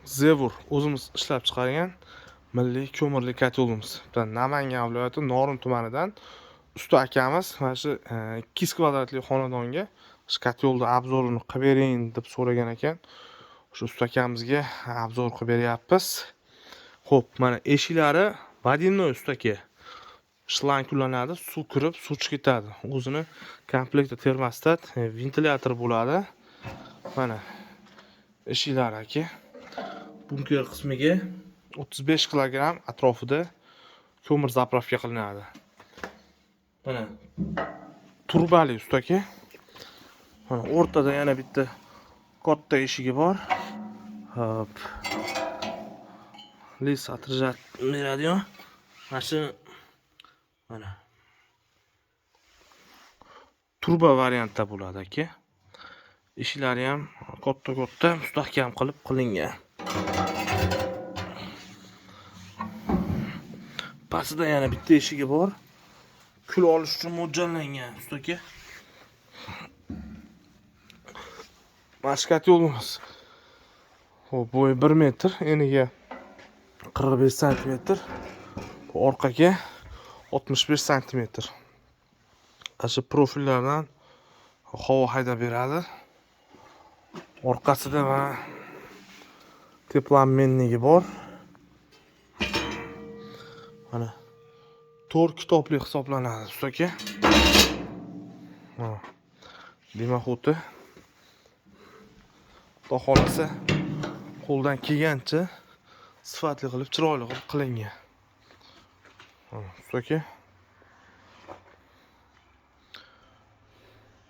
Zevur o'zimiz ishlab chiqargan milliy ko'mirli kotelimiz. Namangan viloyati Norin tumanidan usta akamiz mana shu 200 kvadratli xonadonga shu kotelni obzorini qilib bering deb so'ragan ekan. Shu usta akamizga obzor qilib beryapmiz. Xo'p, mana eshiklari vodinnoy ustaki. Shlang ulanadi, suv kirib, suv chiqib ketadi. O'zini komplektda termostat, ventilyator bo'ladi. Mana eshiklari aka. Bunker qismiga 35 kilogramm atrofida ko'mir zapravka qilinadi. Mana turbali ustaki. Mana o'rtada yana bitta katta eshigi bor. Hop. Lis atrijat beradigan. Mana mana turbo variantda bo'ladi aka. Eshiklari ham katta mustahkam qilib qilingan. Pastida yana bitta eshigi bor. Kul olish uchun mo'ljallangan ustaki. Mashkat yo'limiz. Xo'p, bo'yi 1 metr, eniga 45 sm. Bu orqaga 65 sm. Shu profillardan havo haydab beradi. Orqasida mana teplamennigi bor. Mana 4 kitobli hisoblanadi ustaki. Mana demaxoti. Xudo xolasa qo'ldan kelgancha sifatli qilib, chiroyli qilib qilingan. Ustaki